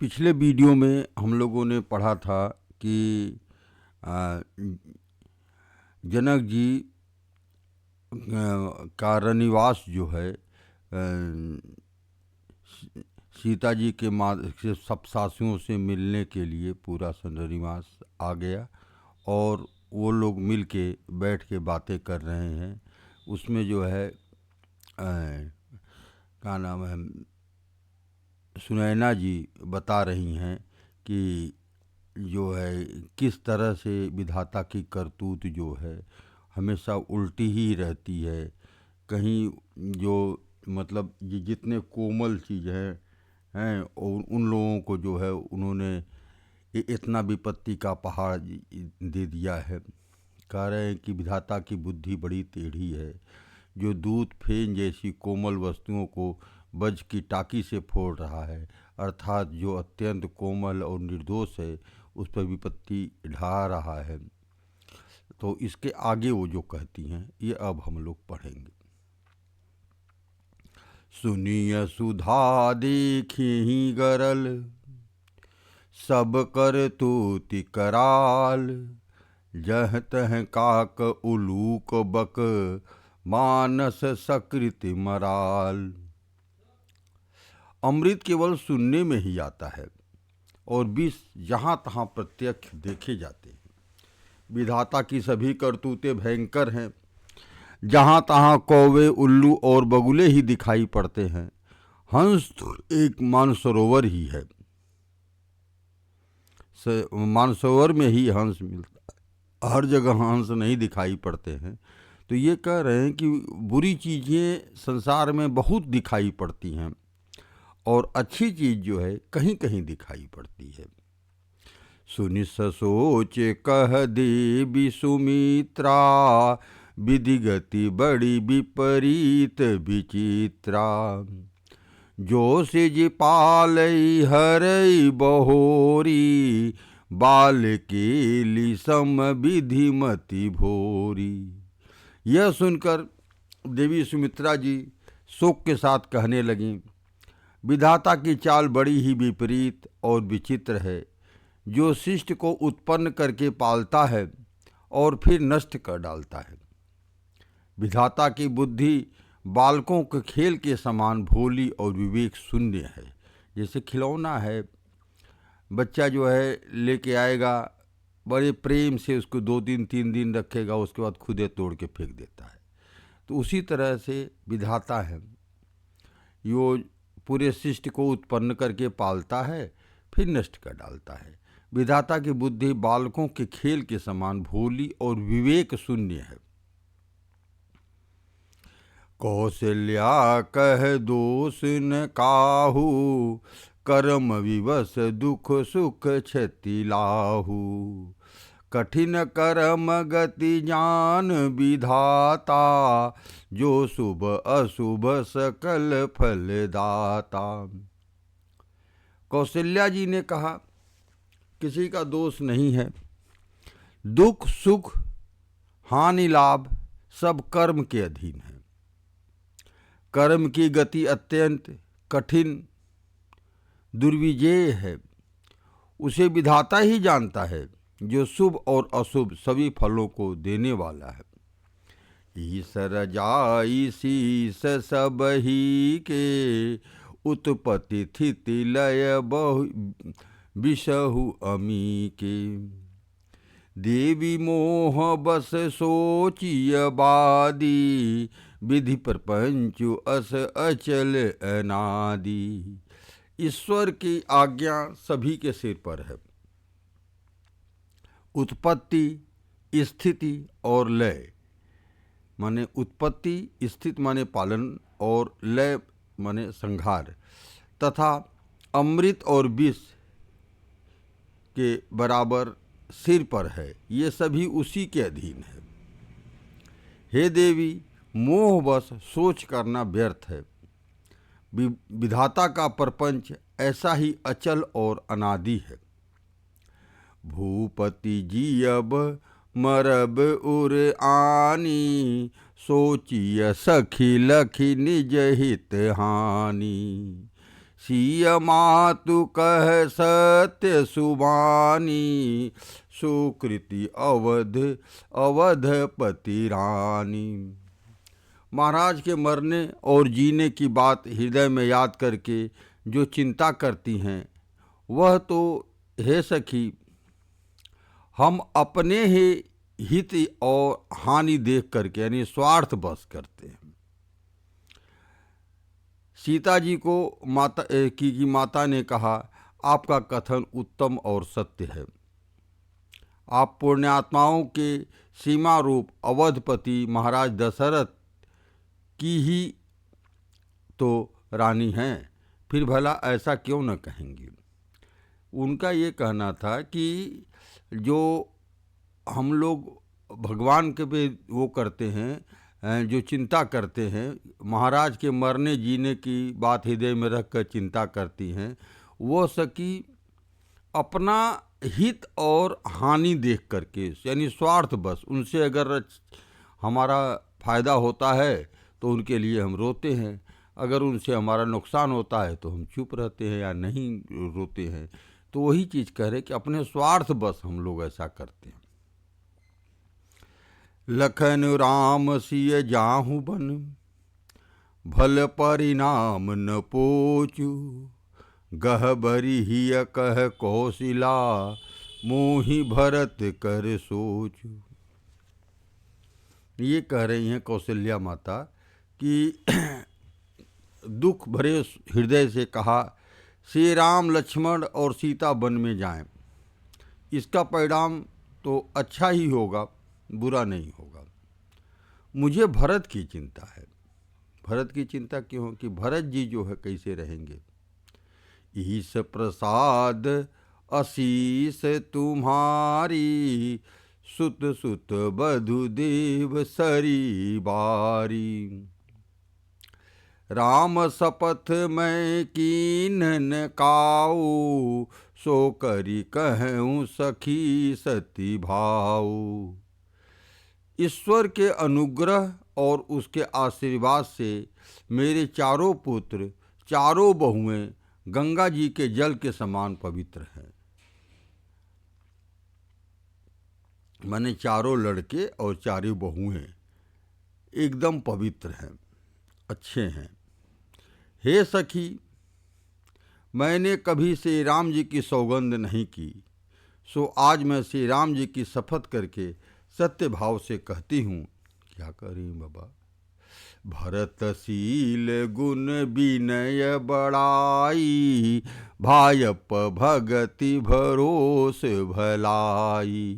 पिछले वीडियो में हम लोगों ने पढ़ा था कि आ, जनक जी का रनिवास जो है सीता जी के से सब साथियों से मिलने के लिए पूरा रनिवास आ गया और वो लोग मिल के बैठ के बातें कर रहे हैं। उसमें जो है क्या नाम है, सुनैना जी बता रही हैं कि जो है किस तरह से विधाता की करतूत जो है हमेशा उल्टी ही रहती है। कहीं जो मतलब ये जितने कोमल चीज़ हैं और उन लोगों को जो है उन्होंने इतना विपत्ति का पहाड़ दे दिया है। कह रहे हैं कि विधाता की बुद्धि बड़ी टेढ़ी है, जो दूध फेन जैसी कोमल वस्तुओं को वज्र की टाकी से फोड़ रहा है, अर्थात जो अत्यंत कोमल और निर्दोष है उस पर विपत्ति ढा रहा है। तो इसके आगे वो जो कहती हैं ये अब हम लोग पढ़ेंगे। सुनिय सुधा देखी गरल, सब कर तूति कराल, जह तह काक उलूक बक, मानस सकृति मराल। अमृत केवल सुनने में ही आता है और विष जहाँ तहाँ प्रत्यक्ष देखे जाते हैं। विधाता की सभी करतूतें भयंकर हैं। जहाँ तहाँ कौवे, उल्लू और बगुले ही दिखाई पड़ते हैं। हंस तो एक मानसरोवर ही है, मानसरोवर में ही हंस मिलता है, हर जगह हंस नहीं दिखाई पड़ते हैं। तो ये कह रहे हैं कि बुरी चीज़ें संसार में बहुत दिखाई पड़ती हैं और अच्छी चीज़ जो है कहीं कहीं दिखाई पड़ती है। सुनि सोच कह देवी सुमित्रा, विधि गति बड़ी विपरीत विचित्रा। जो से जी पालई हरई बहोरी, बाल के ली सम विधि मति भोरी। यह सुनकर देवी सुमित्रा जी शोक के साथ कहने लगीं, विधाता की चाल बड़ी ही विपरीत और विचित्र है, जो शिष्ट को उत्पन्न करके पालता है और फिर नष्ट कर डालता है। विधाता की बुद्धि बालकों के खेल के समान भोली और विवेक शून्य है। जैसे खिलौना है, बच्चा जो है लेके आएगा, बड़े प्रेम से उसको 2 दिन 3 दिन रखेगा, उसके बाद खुदे तोड़ के फेंक देता है। तो उसी तरह से विधाता है, यो पूरे शिष्ट को उत्पन्न करके पालता है फिर नष्ट कर डालता है। विधाता की बुद्धि बालकों के खेल के समान भोली और विवेक शून्य है। कौशल्या कह दोष न काहू, कर्म विवश दुख सुख क्षति लाहू। कठिन कर्म गति ज्ञान विधाता, जो शुभ अशुभ सकल फल दाता। कौशल्या जी ने कहा, किसी का दोष नहीं है। दुख सुख हानि लाभ सब कर्म के अधीन है। कर्म की गति अत्यंत कठिन दुर्विजय है। उसे विधाता ही जानता है, जो शुभ और अशुभ सभी फलों को देने वाला है। ईश्वर जाई शीस सब ही के, उत्पत्ति स्थिति लय बहु विषहु अमी के। देवी मोह बस सोचिय बादी, विधि प्रपंचु अस अचल अनादि। ईश्वर की आज्ञा सभी के सिर पर है। उत्पत्ति, स्थिति और लय, माने उत्पत्ति, स्थिति माने पालन और लय माने संहार, तथा अमृत और विष के बराबर सिर पर है। ये सभी उसी के अधीन है। हे देवी, मोहवश सोच करना व्यर्थ है। विधाता का प्रपंच ऐसा ही अचल और अनादि है। भूपति जियब मरब उर आनी, सोचिय सखी लखी निज हित हानि। सिय मातु कह सत्य सुबानी, सुकृति अवध अवधपति रानी। महाराज के मरने और जीने की बात हृदय में याद करके जो चिंता करती हैं, वह तो हे सखी हम अपने ही हित और हानि देख करके यानी स्वार्थ बस करते हैं। सीता जी को माता ने कहा, आपका कथन उत्तम और सत्य है। आप पुण्यात्माओं के सीमा रूप अवधपति महाराज दशरथ की ही तो रानी हैं, फिर भला ऐसा क्यों न कहेंगे। उनका ये कहना था कि जो हम लोग भगवान के पे वो करते हैं, जो चिंता करते हैं, महाराज के मरने जीने की बात हृदय में रख कर चिंता करती हैं, वो सकी अपना हित और हानि देख करके यानी स्वार्थ बस, उनसे अगर हमारा फ़ायदा होता है तो उनके लिए हम रोते हैं, अगर उनसे हमारा नुकसान होता है तो हम चुप रहते हैं या नहीं रोते हैं। तो वही चीज़ कह रहे कि अपने स्वार्थ बस हम लोग ऐसा करते हैं। लखन राम सिय जाहु बन, भल परिणाम न पोचू, गहबरी हिय कह कौशिला, मोहि भरत कर सोचू। ये कह रही हैं कौशल्या माता कि दुख भरे हृदय से कहा, श्री राम लक्ष्मण और सीता वन में जाएं, इसका परिणाम तो अच्छा ही होगा, बुरा नहीं होगा। मुझे भरत की चिंता है। भरत की चिंता क्यों? कि भरत जी जो है कैसे रहेंगे। ईश प्रसाद आशीष तुम्हारी, सुत सुत बधु देव सरी बारी। राम शपथ मैं कीन्हन काऊ, सो करी कहूँ सखी सती भाऊ। ईश्वर के अनुग्रह और उसके आशीर्वाद से मेरे चारों पुत्र चारों बहुएं गंगा जी के जल के समान पवित्र हैं। माने चारों लड़के और चारों बहुएं एकदम पवित्र हैं, अच्छे हैं। हे सखी, मैंने कभी श्री राम जी की सौगंध नहीं की, सो आज मैं श्री राम जी की शपथ करके सत्य भाव से कहती हूँ। क्या करें बाबा। भरतशील गुण विनय बड़ाई, भायप भगति भरोस भलाई।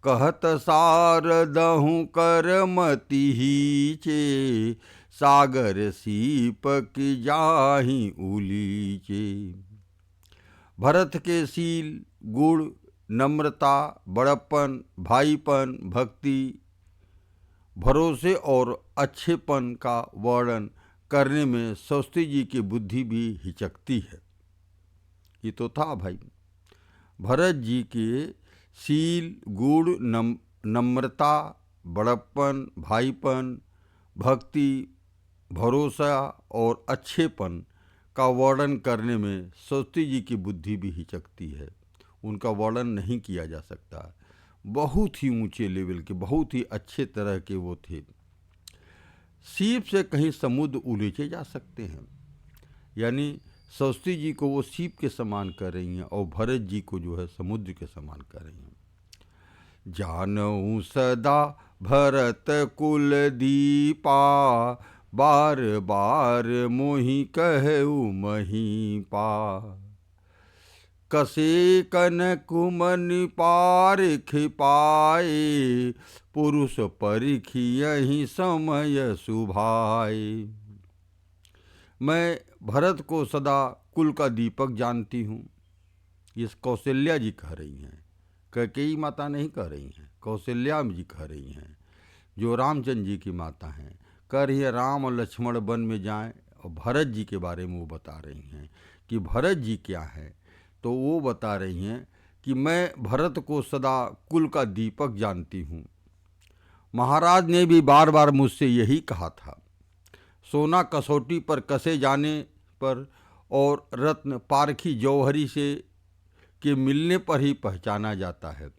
कहत सारदहु करमति हीचे, सागर सीप की जाहि उलीचे। भरत के शील गुण नम्रता बड़प्पन भाईपन भक्ति भरोसे और अच्छेपन का वर्णन करने में सरस्वती जी की बुद्धि भी हिचकती है। ये तो था भाई। भरत जी के शील गुण नम्रता बड़प्पन भाईपन भक्ति भरोसा और अच्छेपन का वर्णन करने में सरस्वती जी की बुद्धि भी हिचकती है। उनका वर्णन नहीं किया जा सकता। बहुत ही ऊंचे लेवल के, बहुत ही अच्छे तरह के वो थे। सीप से कहीं समुद्र उलीचे जा सकते हैं, यानी सरस्वती जी को वो सीप के समान कर रही हैं और भरत जी को जो है समुद्र के समान कर रही हैं। जानऊ सदा भरत कुल दीपा, बार बार मोहि कहऊ महीपा। कसे कन कुमन पारख पाए, पुरुष परिखियहि समय सुभाए। मैं भरत को सदा कुल का दीपक जानती हूँ। ये कौशल्या जी कह रही हैं, कैकेयी माता नहीं कह रही हैं, कौशल्या जी कह रही हैं, जो रामचंद्र जी की माता हैं। कह रही है राम और लक्ष्मण वन में जाएं, और भरत जी के बारे में वो बता रही हैं कि भरत जी क्या है। तो वो बता रही हैं कि मैं भरत को सदा कुल का दीपक जानती हूँ। महाराज ने भी बार बार मुझसे यही कहा था। सोना कसौटी पर कसे जाने पर और रत्न पारखी जौहरी से के मिलने पर ही पहचाना जाता है।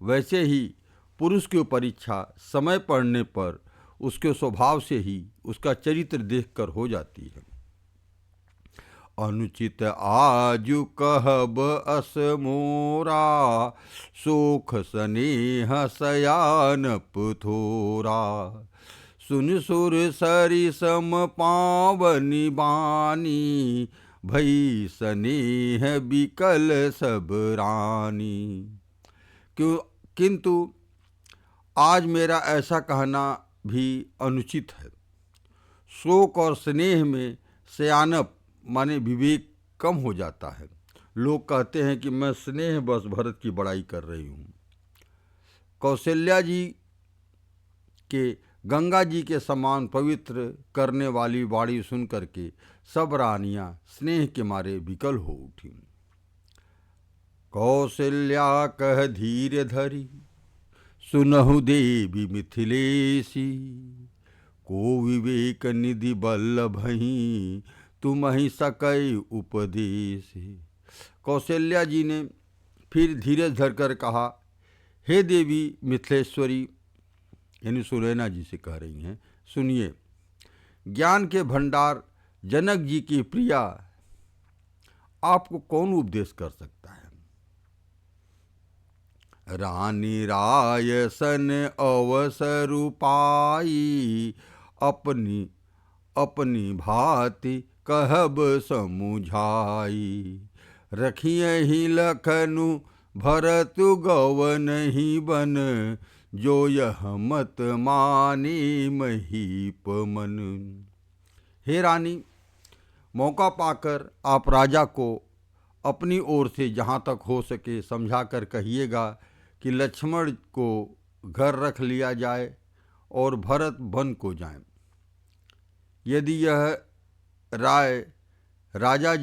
वैसे ही पुरुष की परीक्षा समय पड़ने पर उसके स्वभाव से ही उसका चरित्र देखकर हो जाती है। अनुचित आजु कहब अस मोरा, सोख स्नेह सयानप थोरा। सुन सुर सरि सम पावनी बानी, भई स्नेह बिकल सब रानी। क्यों किंतु आज मेरा ऐसा कहना भी अनुचित है। शोक और स्नेह में सयानप माने विवेक कम हो जाता है। लोग कहते हैं कि मैं स्नेह बस भरत की बड़ाई कर रही हूँ। कौशल्या जी के गंगा जी के समान पवित्र करने वाली वाणी सुन करके सब रानियां स्नेह के मारे विकल हो उठी। कौशल्या कह धीर धरी, सुनहु देवी मिथिलेशी। को विवेक निधि बल्लभहि, तुम ही सकै उपदेश। कौशल्या जी ने फिर धीरज धरकर कहा, हे देवी मिथिलेश्वरी, यानी सुनैना जी से कह रही हैं, सुनिए, ज्ञान के भंडार जनक जी की प्रिया आपको कौन उपदेश कर सकता है। रानी राय सन अवसर पाई, अपनी अपनी भांति कहब समुझाई। रखियहि लखनु भरत गवन ही बन, जो यह मत माने महीप मन। हे रानी, मौका पाकर आप राजा को अपनी ओर से जहाँ तक हो सके समझा कर कहिएगा कि लक्ष्मण को घर रख लिया जाए और भरत वन को जाएं। यदि यह राय राजा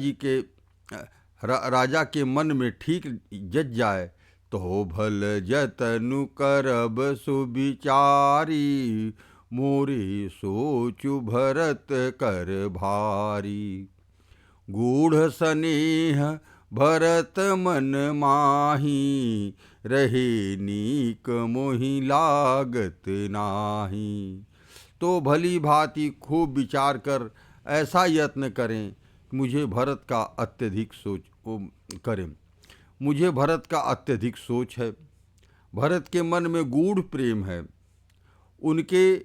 के मन में ठीक जच जाए तो भल जतनु करब सुविचारी, मोरे सोचु भरत कर भारी। गूढ़ स्नेह भरत मन माही, रहे नीक मोहि लागत नाही। तो भली भांति खूब विचार कर ऐसा यत्न करें, मुझे भरत का अत्यधिक सोच है। भरत के मन में गूढ़ प्रेम है। उनके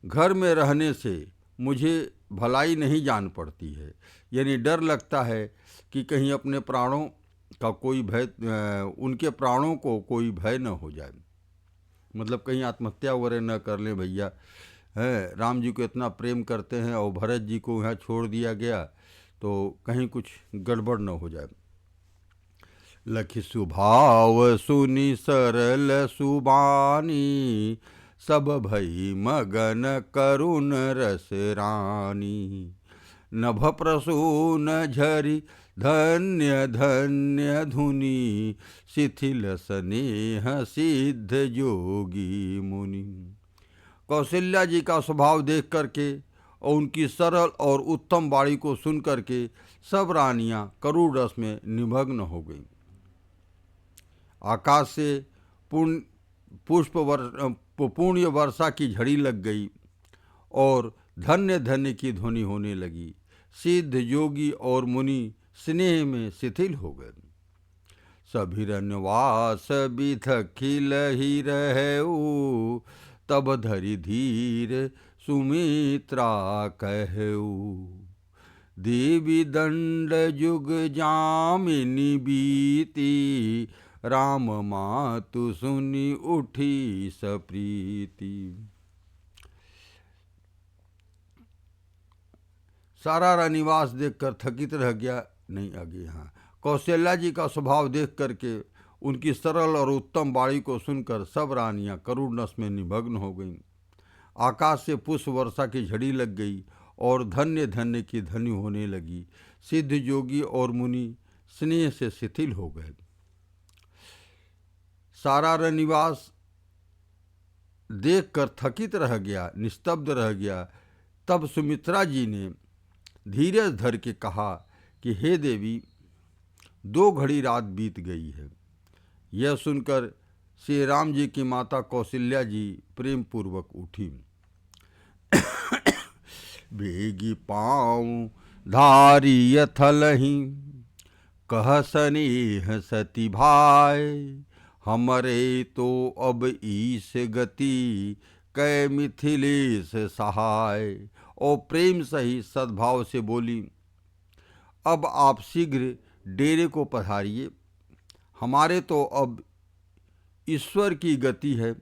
घर में रहने से मुझे भलाई नहीं जान पड़ती है, यानी डर लगता है कि कहीं अपने प्राणों का कोई भय, उनके प्राणों को कोई भय न हो जाए। मतलब कहीं आत्महत्या वगैरह न कर ले भैया। है, राम जी को इतना प्रेम करते हैं और भरत जी को यहाँ छोड़ दिया गया तो कहीं कुछ गड़बड़ न हो जाए। लखि सुभाव सुनि सरल सुबानी, सब भई मगन करुण रस रानी। नभ प्रसून झरि धन्य धन्य धुनि, शिथिल स्नेह सिद्ध जोगी मुनि। कौशल्या जी का स्वभाव देख करके और उनकी सरल और उत्तम वाणी को सुन करके सब रानियां करुण रस में निमग्न हो गईं। आकाश से पुण्य वर्षा की झड़ी लग गई और धन्य धन्य की ध्वनि होने लगी। सिद्ध योगी और मुनि स्नेह में शिथिल हो गए। सभिरनवास बिथ खिल ही रहऊ, तब धरि धीर सुमित्रा कहऊ। देवी दंड जुग जामिनी बीती, राम मातु सुनि उठी सप्रीति। सारा रनिवास देखकर थकित रह गया, नहीं आगे यहाँ। कौशल्या जी का स्वभाव देख करके उनकी सरल और उत्तम वाणी को सुनकर सब रानियां करुण रस में निमग्न हो गईं। आकाश से पुष्प वर्षा की झड़ी लग गई और धन्य धन्य की ध्वनि होने लगी। सिद्ध योगी और मुनि स्नेह से शिथिल हो गए। सारा रनिवास देखकर थकित रह गया, निस्तब्ध रह गया। तब सुमित्रा जी ने धीरज धर के कहा कि हे देवी, 2 घड़ी रात बीत गई है। यह सुनकर श्री राम जी की माता कौशल्या जी प्रेम पूर्वक उठी। बेगी पाँव धारिय थलहि, कह स्नेह सती भाई, हमरे तो अब ईस गति, कै मिथिलेश सहाय। और प्रेम सही सद्भाव से बोली, अब आप शीघ्र डेरे को पधारिए, हमारे तो अब ईश्वर की गति है,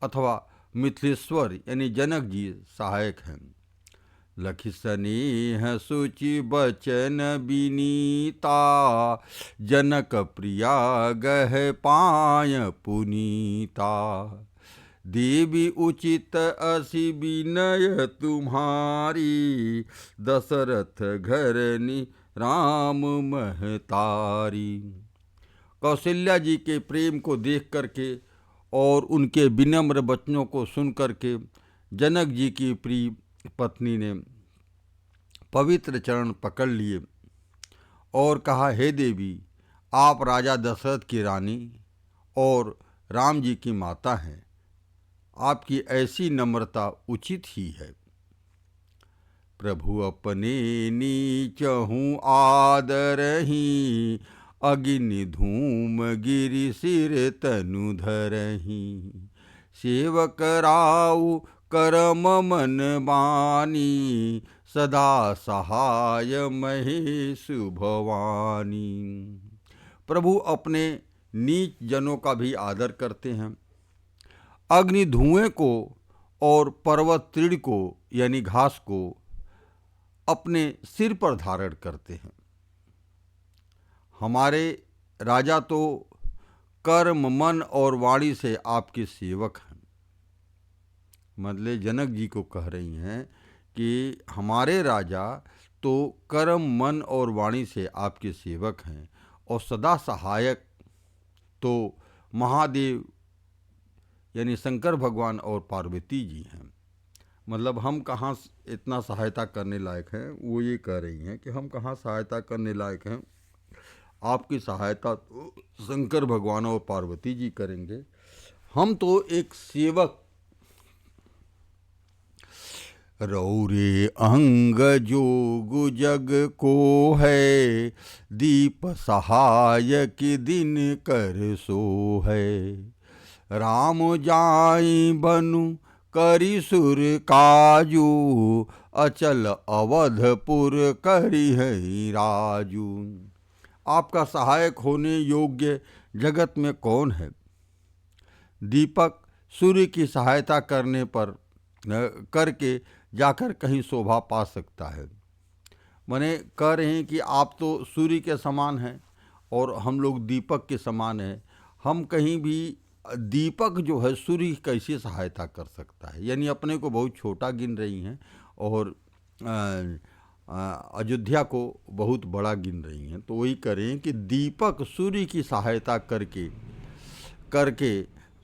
अथवा मिथिलेश्वर यानी जनक जी सहायक हैं। लखि स्नेह सुचि बचन विनीता, जनक प्रिया गह पाय पुनीता। देवी उचित असी विनय तुम्हारी, दशरथ घरनी राम महतारी। कौशल्या जी के प्रेम को देख करके और उनके विनम्र वचनों को सुन करके जनक जी की प्रिय पत्नी ने पवित्र चरण पकड़ लिए और कहा, हे देवी, आप राजा दशरथ की रानी और राम जी की माता हैं, आपकी ऐसी नम्रता उचित ही है। प्रभु अपने नीचहूँ आदरही, अग्नि धूम गिरि सिर तनु धरही। सेवक राउ करम मन बानी, सदा सहाय महेश भवानी। प्रभु अपने नीच जनों का भी आदर करते हैं, अग्नि धुएं को और पर्वत तृण को यानी घास को अपने सिर पर धारण करते हैं। हमारे राजा तो कर्म मन और वाणी से आपके सेवक हैं। मतलब जनक जी को कह रही हैं कि हमारे राजा तो कर्म मन और वाणी से आपके सेवक हैं, और सदा सहायक तो महादेव यानी शंकर भगवान और पार्वती जी हैं। मतलब हम कहाँ इतना सहायता करने लायक हैं, वो ये कह रही हैं कि हम कहाँ सहायता करने लायक हैं, आपकी सहायता तो शंकर भगवान और पार्वती जी करेंगे, हम तो एक सेवक। रौरे अंग जोग जग को है, दीप सहायक दिन कर सो है। राम जाई बनु करी सुर काजू, अचल अवधपुर करी है राजू। आपका सहायक होने योग्य जगत में कौन है? दीपक सूर्य की सहायता करने पर करके जाकर कहीं शोभा पा सकता है। माने कह रहे हैं कि आप तो सूर्य के समान हैं और हम लोग दीपक के समान हैं। हम कहीं भी दीपक जो है सूर्य की कैसे सहायता कर सकता है? यानी अपने को बहुत छोटा गिन रही हैं और अयोध्या को बहुत बड़ा गिन रही हैं। तो वही करें कि दीपक सूर्य की सहायता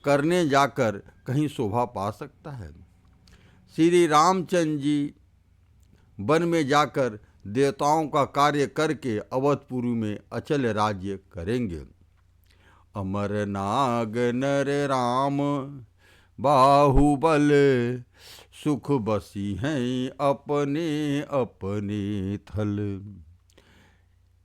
करने जाकर कहीं शोभा पा सकता है। श्री रामचंद्र जी वन में जाकर देवताओं का कार्य करके अवधपुरी में अचल राज्य करेंगे। अमर नाग नर राम बाहुबल, सुख बसी हैं अपने अपने थल।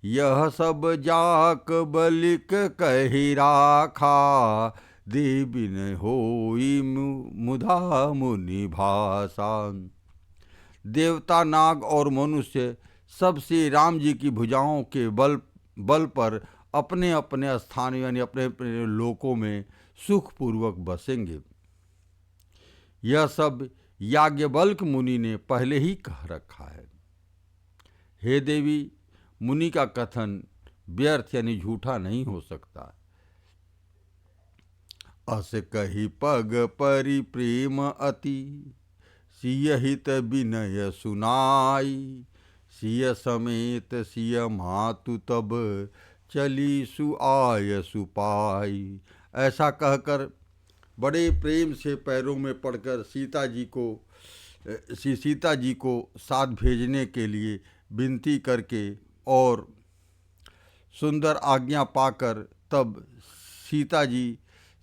यह सब जाक बलिक कहि राखा, देवी न होई मुधा मुनि भाषा। देवता नाग और मनुष्य सब श्री राम जी की भुजाओं के बल पर अपने अपने स्थान यानी अपने अपने लोकों में सुखपूर्वक बसेंगे। यह सब याज्ञवल्क्य मुनि ने पहले ही कह रखा है। हे देवी, मुनि का कथन व्यर्थ यानी झूठा नहीं हो सकता। अस कही पग परि प्रेम अति, सिय हित विनय सुनाई। सिय समेत सिय मातु तब, चली सुआय सुपाई। ऐसा कहकर बड़े प्रेम से पैरों में पड़कर सीता जी को श्री सीता जी को साथ भेजने के लिए विनती करके और सुंदर आज्ञा पाकर तब सीता जी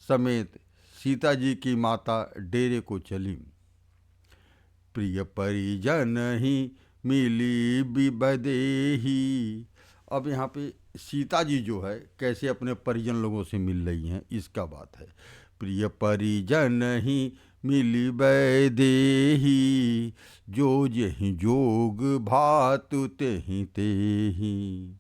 समेत सीता जी की माता डेरे को चली। प्रिय परिजन ही मिली बिबदेही। अब यहाँ पे सीता जी जो है कैसे अपने परिजन लोगों से मिल रही हैं इसका बात है। प्रिय परिजन ही मिली बैदेही, जो जेहि जोग भातु तेहि तेहि।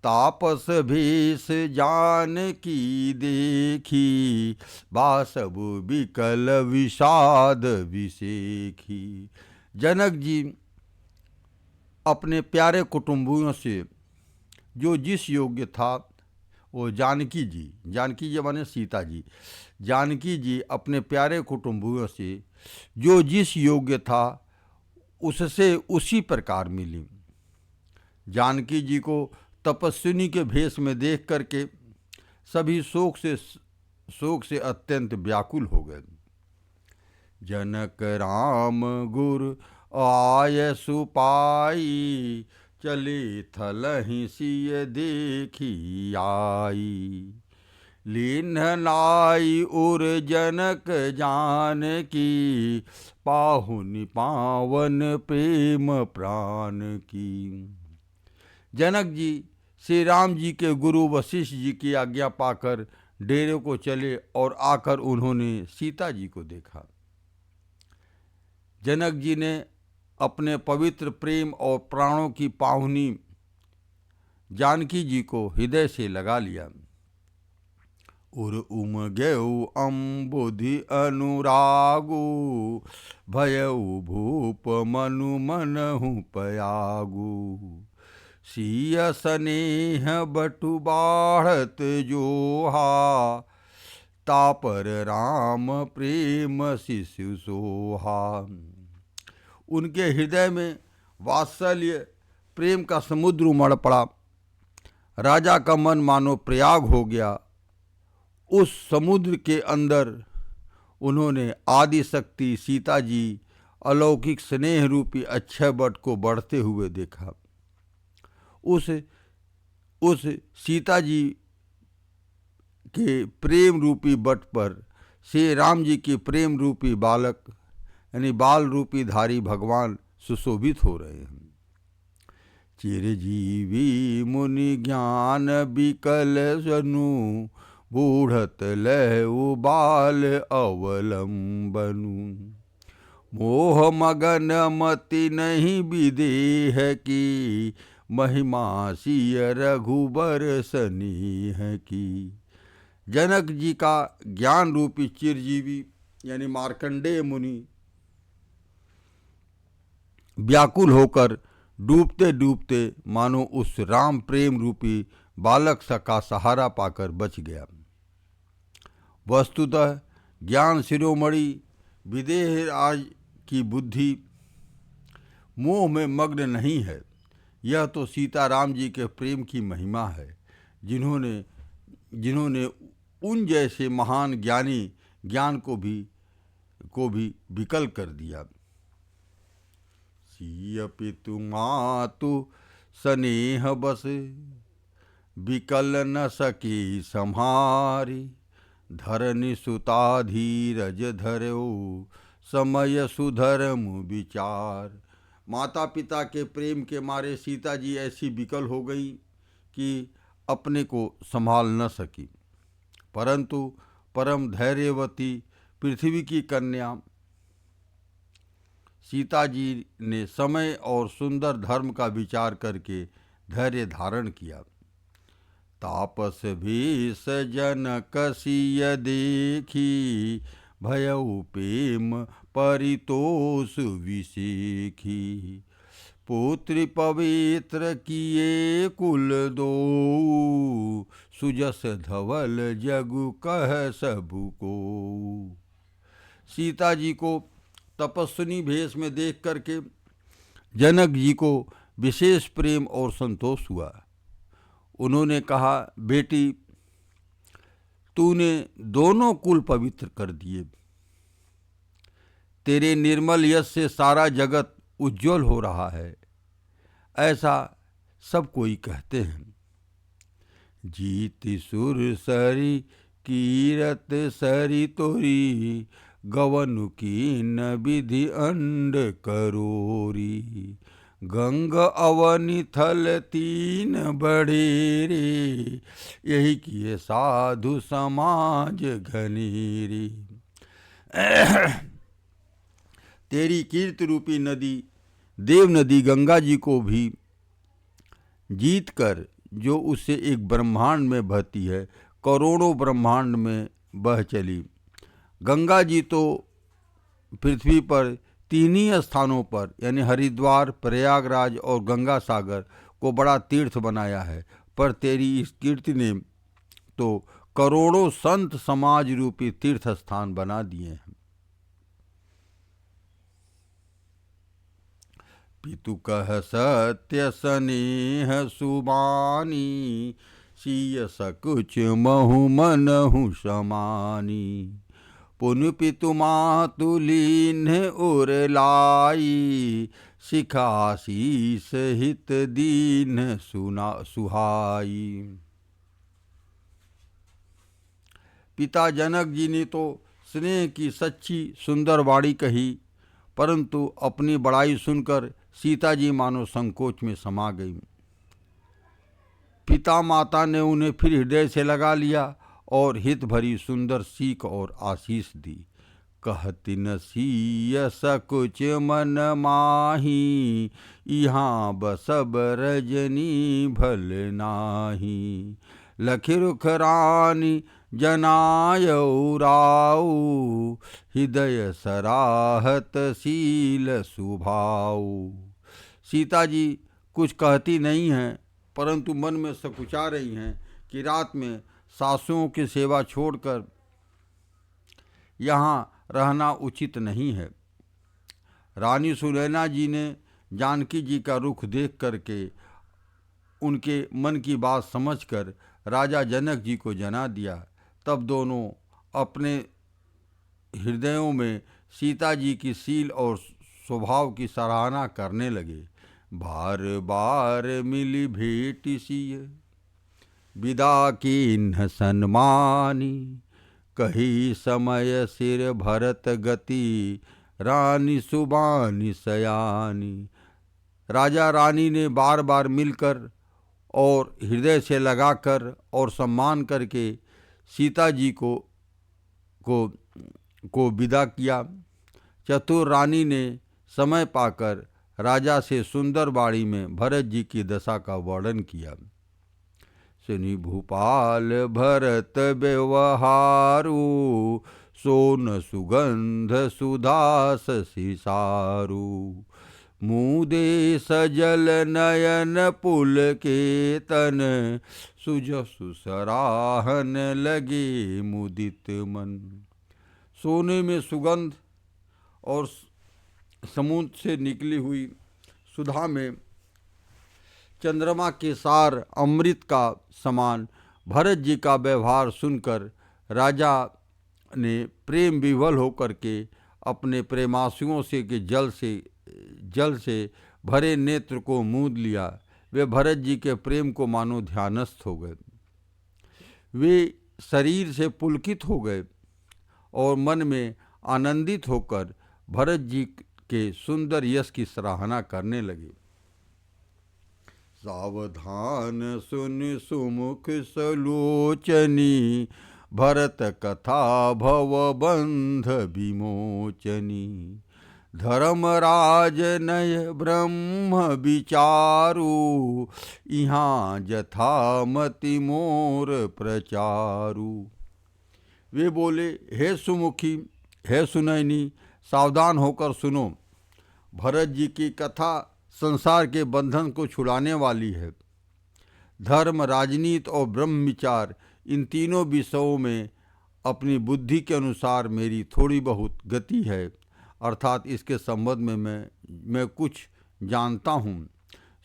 तापस भेष जान की देखी, बासब विकल विषाद विसेखी। जनक जी अपने प्यारे कुटुंबियों से जो जिस योग्य था वो जानकी जी माने सीता जी, जानकी जी अपने प्यारे कुटुंबियों से जो जिस योग्य था उससे उसी प्रकार मिली। जानकी जी को तपस्विनी के भेष में देख करके सभी शोक से अत्यंत व्याकुल हो गए। जनक राम गुर आय सुपाई, चले थलहि सिय देखी आई। लीन्ह नाई उर जनक जान की, पाहुनि पावन प्रेम प्राण की। जनक जी श्री राम जी के गुरु वशिष्ठ जी की आज्ञा पाकर डेरे को चले और आकर उन्होंने सीता जी को देखा। जनक जी ने अपने पवित्र प्रेम और प्राणों की पाहुनी जानकी जी को हृदय से लगा लिया। उर उमगेउ अम्बुधि अनुरागु, भयउ भूप मनु मनहु पयागु। सिय स्नेह बटु बाढ़त जोहा, तापर राम प्रेम शिशु सोहा। उनके हृदय में वात्सल्य प्रेम का समुद्र उमड़ पड़ा। राजा का मन मानो प्रयाग हो गया। उस समुद्र के अंदर उन्होंने आदि शक्ति सीता जी अलौकिक स्नेह रूपी अक्षय वट को बढ़ते हुए देखा। उस सीता जी के प्रेम रूपी वट पर श्री राम जी के प्रेम रूपी बालक यानी बाल रूपी धारी भगवान सुशोभित हो रहे हैं। चिरजीवी मुनि ज्ञान बिकल जनु, बूढ़त लहु बाल अवलंबनु। मोह मगन मति नहीं विदेह की, महिमा सिय रघुबर सनीह की। जनक जी का ज्ञान रूपी चिरजीवी यानी मार्कंडेय मुनि व्याकुल होकर डूबते डूबते मानो उस राम प्रेम रूपी बालक सा का सहारा पाकर बच गया। वस्तुतः ज्ञान शिरोमणि विदेह राज की बुद्धि मोह में मग्न नहीं है। यह तो सीताराम जी के प्रेम की महिमा है, जिन्होंने उन जैसे महान ज्ञानी ज्ञान को भी विकल कर दिया। सिय पितु मातु स्नेह बस, विकल न सकी सम्हारी। धरनि सुता धीरज धरो, समय सुधर्म विचार। माता पिता के प्रेम के मारे सीता जी ऐसी विकल हो गई कि अपने को संभाल न सकी, परंतु परम धैर्यवती पृथ्वी की कन्या सीता जी ने समय और सुंदर धर्म का विचार करके धैर्य धारण किया। तापस भीष जनक सिय देखी, भयउ प्रेम परितोष विसेखी। पुत्री पवित्र किए कुल दो, सुजस धवल जगु कह सबु को। सीता जी को तपस्विनी भेष में देख करके जनक जी को विशेष प्रेम और संतोष हुआ। उन्होंने कहा, बेटी तूने दोनों कुल पवित्र कर दिए। तेरे निर्मल यश से सारा जगत उज्जवल हो रहा है, ऐसा सब कोई कहते हैं। जीति सुर सरी कीरत सरी तोरी, गवनु की न विधि अंड करोरी। गंग अवनि थल तीन बड़ेरे, यही किए साधु समाज घनेरी। तेरी कीर्ति रूपी नदी देव नदी गंगा जी को भी जीत कर, जो उससे एक ब्रह्मांड में बहती है, करोड़ों ब्रह्मांड में बह चली। गंगा जी तो पृथ्वी पर 3 ही स्थानों पर यानी हरिद्वार, प्रयागराज और गंगा सागर को बड़ा तीर्थ बनाया है, पर तेरी इस कीर्ति ने तो करोड़ों संत समाज रूपी तीर्थ स्थान बना दिए हैं। पितु कह सत्य स्नेह सुबानी, सीय सकुच महु मनहु समानी। पुन पितु मातु लीन उर लाई, शिखाशीष हित दीन सुहाई। पिता जनक जी ने तो स्नेह की सच्ची सुंदर वाणी कही, परंतु अपनी बड़ाई सुनकर सीता जी मानो संकोच में समा गई। पिता माता ने उन्हें फिर हृदय से लगा लिया और हित भरी सुंदर सीख और आशीष दी। कहति न सीय सकुच मन माही, यहाँ बसब रजनी भल नाही। लखि रुख रानी जनायउ राऊ, हृदय सराहत शील सुभाऊ। सीता जी कुछ कहती नहीं हैं, परंतु मन में सकुचा रही हैं कि रात में सासुओं की सेवा छोड़कर यहाँ रहना उचित नहीं है। रानी सुनैना जी ने जानकी जी का रुख देख करके उनके मन की बात समझकर राजा जनक जी को जना दिया। तब दोनों अपने हृदयों में सीता जी की शील और स्वभाव की सराहना करने लगे। बार बार मिली भेट सिय, विदा कीन्ह सन्मानी। कही समय सिर भरत गति, रानी सुबानी सयानी। राजा रानी ने बार बार मिलकर और हृदय से लगाकर और सम्मान करके सीता जी को विदा किया। चतुर रानी ने समय पाकर राजा से सुंदर बाड़ी में भरत जी की दशा का वर्णन किया। सुनि भूपाल भरत व्यवहारू, सोन सुगंध सुधास सिसारू। मुदे सजल नयन पुल के तन, सुजसु सराहन लगे मुदित मन। सोने में सुगंध और समुद्र से निकली हुई सुधा में चंद्रमा के सार अमृत का समान भरत जी का व्यवहार सुनकर राजा ने प्रेम विह्वल होकर के अपने प्रेमाशुओं से के जल से भरे नेत्र को मूंद लिया। वे भरत जी के प्रेम को मानो ध्यानस्थ हो गए। वे शरीर से पुलकित हो गए और मन में आनंदित होकर भरत जी के सुंदर यश की सराहना करने लगे। सावधान सुन सुमुख सलोचनी, भरत कथा भव बंध विमोचनी। धर्मराज नय ब्रह्म विचारू, यहाँ जथामति मोर प्रचारू। वे बोले, हे सुमुखी, हे सुनैनी, सावधान होकर सुनो। भरत जी की कथा संसार के बंधन को छुड़ाने वाली है। धर्म, राजनीति और ब्रह्म विचार, इन तीनों विषयों में अपनी बुद्धि के अनुसार मेरी थोड़ी बहुत गति है, अर्थात इसके संबंध में मैं कुछ जानता हूँ।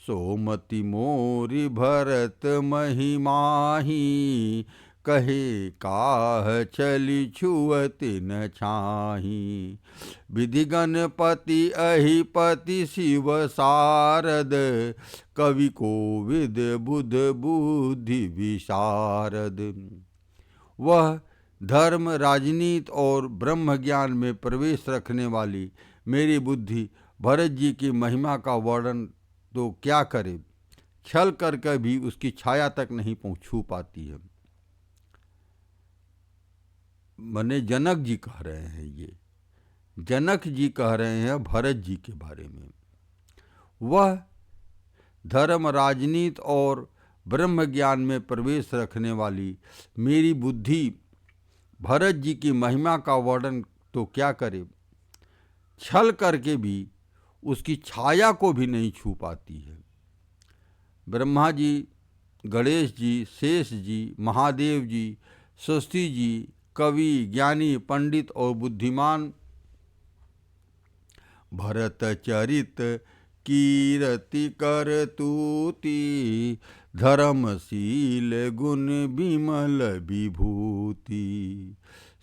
सोमति मोरि भरत महिमाही, कहे काह चली छुअत न छाही। विधि गणपति अहिपति शिव शारद, कवि कोविद बुध बुद्धि विशारद। वह धर्म, राजनीति और ब्रह्म ज्ञान में प्रवेश रखने वाली मेरी बुद्धि भरत जी की महिमा का वर्णन तो क्या करे, छल करके भी उसकी छाया तक नहीं छू पाती है। मने जनक जी कह रहे हैं, ये जनक जी कह रहे हैं भरत जी के बारे में। वह धर्म, राजनीति और ब्रह्म ज्ञान में प्रवेश रखने वाली मेरी बुद्धि भरत जी की महिमा का वर्णन तो क्या करे, छल करके भी उसकी छाया को भी नहीं छू पाती है। ब्रह्मा जी, गणेश जी, शेष जी, महादेव जी, सरस्वती जी, कवि, ज्ञानी, पंडित और बुद्धिमान भरत चरित कीरति कर तूती, धर्मशील गुण विमल विभूति।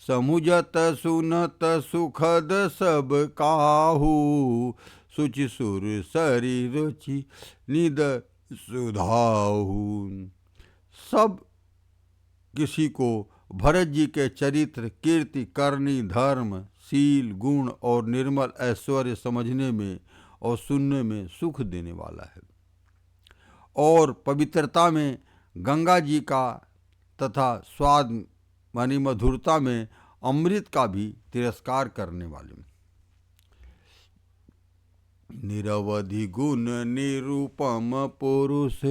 समुझत सुनत सुखद सब काहू, सुचि सुर सरी रुचि निद सुधाहू। सब किसी को भरत जी के चरित्र, कीर्ति, करनी, धर्म, शील, गुण और निर्मल ऐश्वर्य समझने में और सुनने में सुख देने वाला है, और पवित्रता में गंगा जी का तथा स्वाद मानी मधुरता में अमृत का भी तिरस्कार करने वाले। निरवधि गुण निरूपम पुरुष,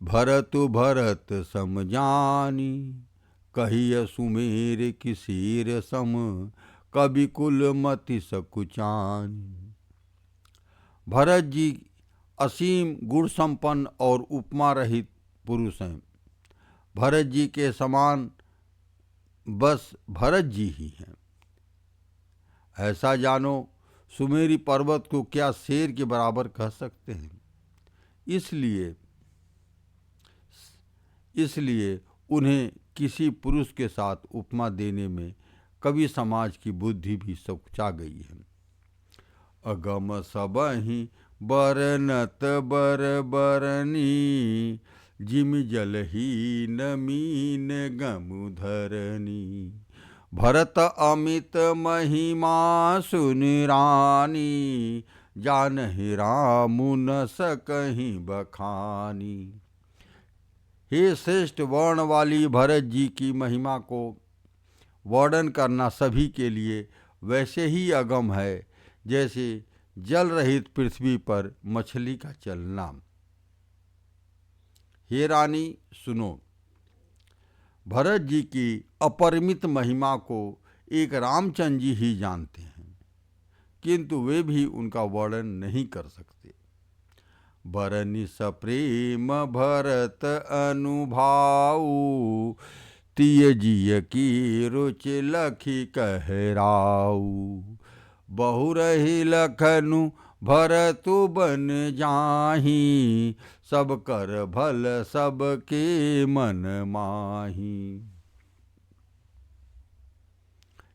भरत भरत समजानी। कहिय सुमेर किसीर सम, कवि कुल मति सकुचानी। भरत जी असीम गुण संपन्न और उपमा रहित पुरुष हैं। भरत जी के समान बस भरत जी ही हैं। ऐसा जानो, सुमेरी पर्वत को क्या शेर के बराबर कह सकते हैं। इसलिए उन्हें किसी पुरुष के साथ उपमा देने में कवि समाज की बुद्धि भी सकुचा गई है। अगम सबहि बरनत बर बरनी, जिम जलहीन मीन गमुधरनी। भरत अमित महिमा सुनि रानी, जानहि राम न सकहि बखानी। हे श्रेष्ठ वर्ण वाली भरत जी की महिमा को वर्णन करना सभी के लिए वैसे ही अगम है जैसे जल रहित पृथ्वी पर मछली का चलना। हे रानी सुनो, भरत जी की अपरिमित महिमा को एक रामचंद्र जी ही जानते हैं, किंतु वे भी उनका वर्णन नहीं कर सकते। बरनि सप्रेम भरत अनुभाऊ, तिय जिय की रुचि लखी कहराऊ। बहुरहि लखनु भरतु बन जाही, सब कर भल सब के मन माही।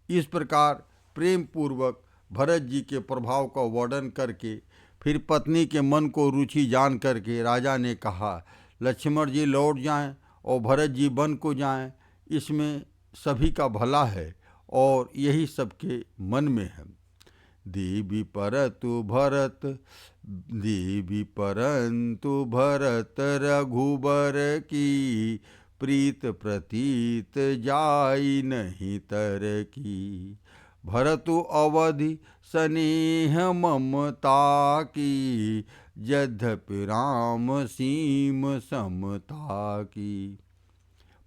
इस प्रकार प्रेम पूर्वक भरत जी के प्रभाव का वर्णन करके फिर पत्नी के मन को रुचि जान करके राजा ने कहा, लक्ष्मण जी लौट जाएं और भरत जी वन को जाएं, इसमें सभी का भला है और यही सबके मन में है। देवी परतु भरत, देवी परंतु भरत रघुबर की, प्रीत प्रतीत जाई नहीं तर की। भरतु अवधि स्नेह ममता की, यद्यपि राम सीम समता की।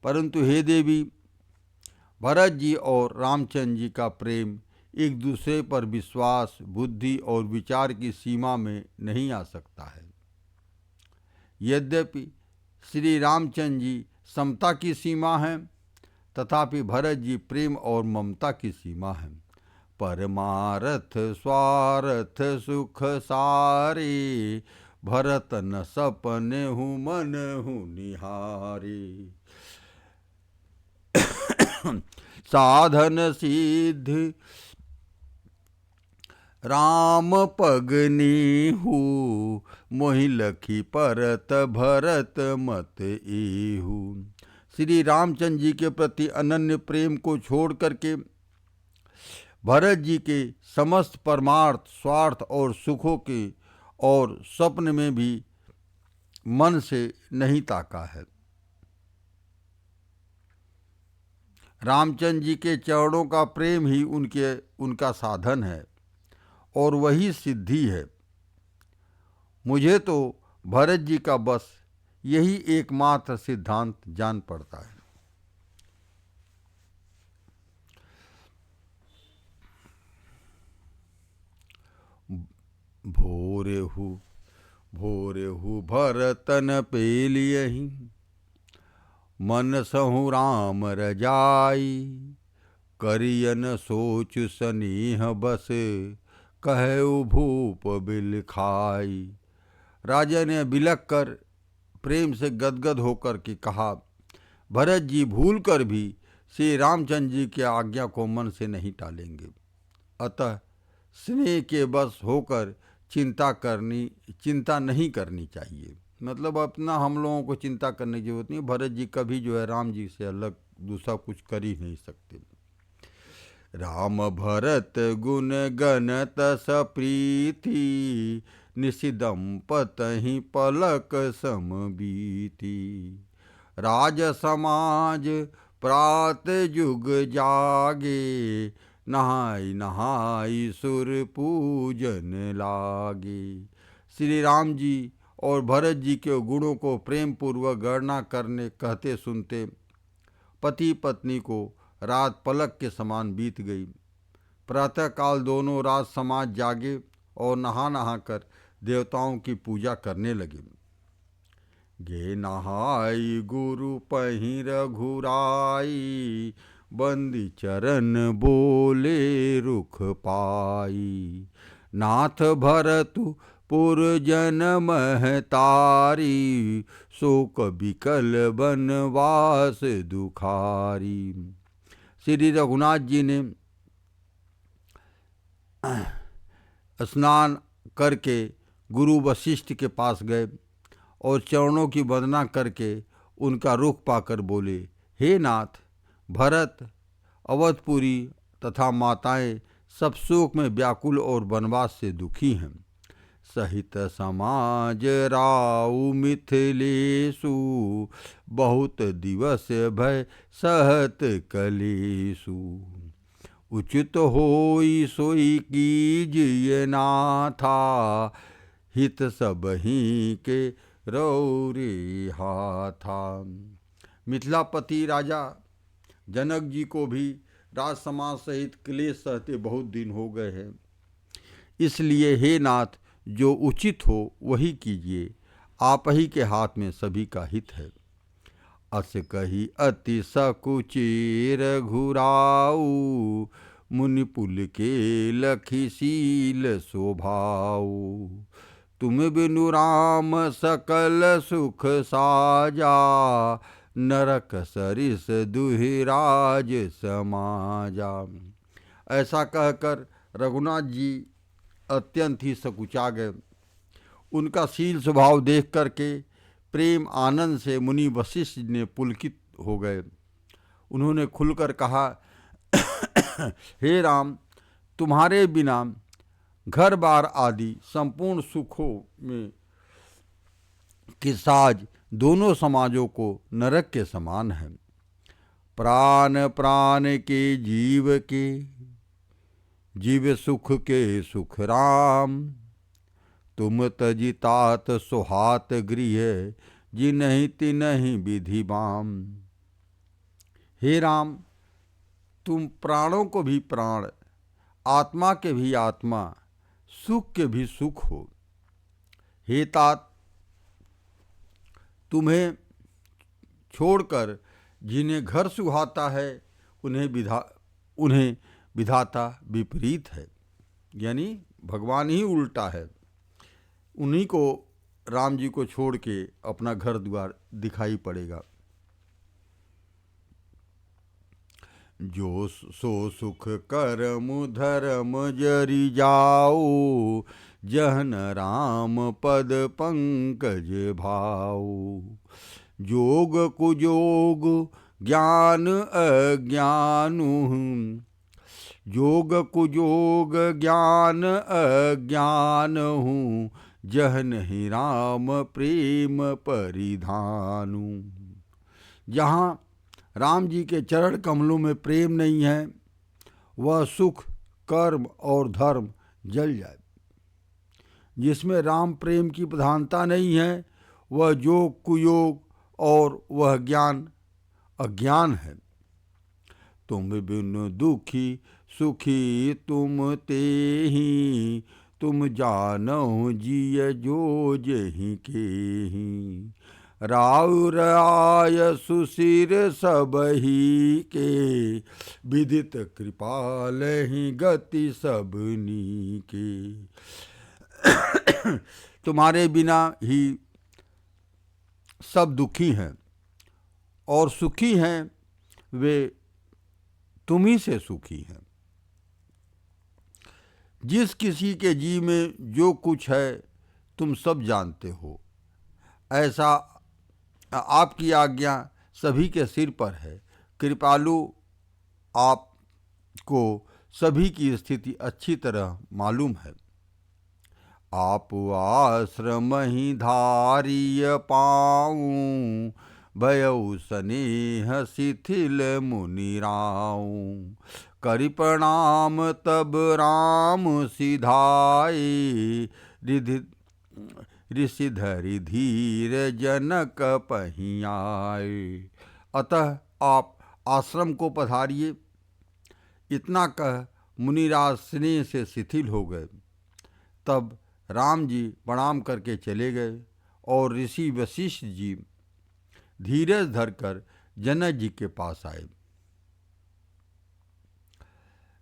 परंतु हे देवी, भरत जी और रामचंद्र जी का प्रेम एक दूसरे पर विश्वास, बुद्धि और विचार की सीमा में नहीं आ सकता है। यद्यपि श्री रामचंद्र जी समता की सीमा हैं, तथापि भरत जी प्रेम और ममता की सीमा हैं। परमारथ स्वार्थ सुख सारे, भरत न सपने हूँ मन हूँ निहारे। साधन सिद्ध राम पगनी हूँ, मोहि लखी परत भरत मत एहू। श्री रामचंद्र जी के प्रति अनन्य प्रेम को छोड़ करके भरत जी के समस्त परमार्थ, स्वार्थ और सुखों के और स्वप्न में भी मन से नहीं ताका है। रामचंद्र जी के चरणों का प्रेम ही उनका साधन है और वही सिद्धि है। मुझे तो भरत जी का बस यही एकमात्र सिद्धांत जान पड़ता है। भोरे हु भरतन पेलियहि, मन सहु राम रजाई। करियन सोच सनेह बस, कहु भूप बिल खाई। राजा ने बिलक कर प्रेम से गदगद होकर के कहा, भरत जी भूल कर भी श्री रामचंद्र जी की आज्ञा को मन से नहीं टालेंगे, अतः स्नेह के बस होकर चिंता नहीं करनी चाहिए। मतलब अपना हम लोगों को चिंता करने की जरूरत नहीं। भरत जी कभी जो है राम जी से अलग दूसरा कुछ कर ही नहीं सकते। राम भरत गुण गणत सप्रीति, निशिदंपतहि पलक समबीति। राज समाज प्रात जुग जागे, नहाई नहाई सुर पूजन लागे। श्री राम जी और भरत जी के गुणों को प्रेम पूर्वक गणना करने कहते सुनते पति पत्नी को रात पलक के समान बीत गई। प्रातःकाल दोनों रात समाज जागे और नहा कर देवताओं की पूजा करने लगे। गे नहाई गुरु पहि रघुराई, बंदी चरण बोले रुख पाई। नाथ भरतु पुरजन महतारी, शोक बिकल बनवास दुखारी। श्री रघुनाथ जी ने स्नान करके गुरु वशिष्ठ के पास गए और चरणों की वंदना करके उनका रुख पाकर बोले, हे नाथ, भरत, अवधपुरी तथा माताएं सब शोक में व्याकुल और वनवास से दुखी हैं। सहित समाज राउ मिथिलेशु, बहुत दिवस भय सहत कलेशु। उचित होई सोई कीजिए नाथा, हित सब ही के रौरे हाथा। मिथिलापति राजा जनक जी को भी राज समाज सहित क्लेश सहते बहुत दिन हो गए हैं। इसलिए हे नाथ, जो उचित हो वही कीजिए, आप ही के हाथ में सभी का हित है। अस कही अति सकुचेर घुराऊ, मुनि पुल के लखी शील शोभाऊ। तुम बिनु राम सकल सुख साजा, नरक सरिस दुहिराज समाजा। ऐसा कहकर रघुनाथ जी अत्यंत ही सकुचा गए। उनका शील स्वभाव देख करके प्रेम आनंद से मुनि वशिष्ठ ने पुलकित हो गए। उन्होंने खुलकर कहा, हे राम, तुम्हारे बिना घर बार आदि संपूर्ण सुखों में के साज दोनों समाजों को नरक के समान है। प्राण प्राण के जीव सुख के सुख राम, तुम तजितात सुहात गृह, जिनहि तिनहि विधि बाम। हे राम, तुम प्राणों को भी प्राण, आत्मा के भी आत्मा, सुख के भी सुख हो। हे तात, तुम्हें छोड़कर जिन्हें घर सुहाता है उन्हें विधाता विपरीत है, यानी भगवान ही उल्टा है। उन्हीं को राम जी को छोड़ के अपना घर द्वार दिखाई पड़ेगा। जो सो सुख करम धर्म जरि जाओ, जहन राम पद पंकज भाओ। जोग कुजोग ज्ञान अज्ञानु, जोग कुजोग ज्ञान अज्ञान हूँ, जहन ही राम प्रेम परिधानु। जहाँ राम जी के चरण कमलों में प्रेम नहीं है, वह सुख कर्म और धर्म जल जाए। जिसमें राम प्रेम की प्रधानता नहीं है, वह योग कुयोग और वह ज्ञान अज्ञान है। तुम बिन दुखी सुखी तुम तेहि, तुम जानो जिय जो जहि केहि। राउर आय सुशिर सबहि के, विदित कृपाल ही गति सबनी के। तुम्हारे बिना ही सब दुखी हैं और सुखी हैं वे तुम ही से सुखी हैं। जिस किसी के जी में जो कुछ है तुम सब जानते हो, ऐसा आपकी आज्ञा सभी के सिर पर है। कृपालु आपको सभी की स्थिति अच्छी तरह मालूम है। आप आश्रम ही धारिय पाऊं, भयउ स्नेह शिथिल मुनिराऊं। करि प्रणाम तब राम सिधाए, ऋषि धरि धीर जनक पहियाए। अतः आप आश्रम को पधारिए। इतना कह मुनिराज स्नेह से शिथिल हो गए। तब राम जी प्रणाम करके चले गए और ऋषि वशिष्ठ जी धीरज धरकर जनक जी के पास आए।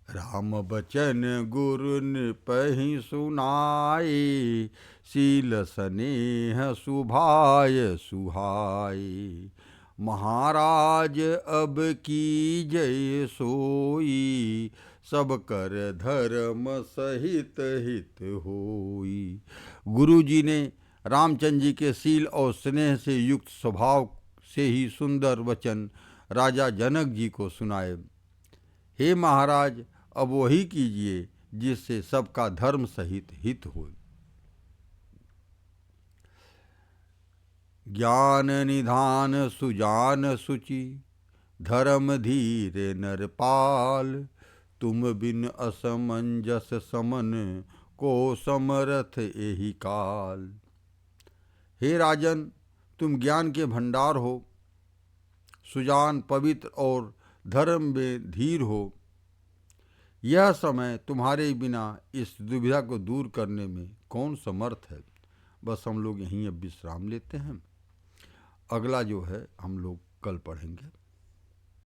राम बचन गुरु नृपहि सुनाए, शील स्नेह सुभाय सुहाए। महाराज अब की जय सोई, सब कर धर्म सहित हित होई। गुरु जी ने रामचंद्र जी के शील और स्नेह से युक्त स्वभाव से ही सुंदर वचन राजा जनक जी को सुनाए। हे महाराज, अब वही कीजिए जिससे सबका धर्म सहित हित हो। ज्ञान निधान सुजान सुचि, धर्म धीर नरपाल। तुम बिन असमंजस समन, को समरथ एहि काल। हे राजन, तुम ज्ञान के भंडार हो, सुजान पवित्र और धर्म में धीर हो। यह समय तुम्हारे बिना इस दुविधा को दूर करने में कौन समर्थ है। बस हम लोग यहीं अब विश्राम लेते हैं। अगला जो है हम लोग कल पढ़ेंगे।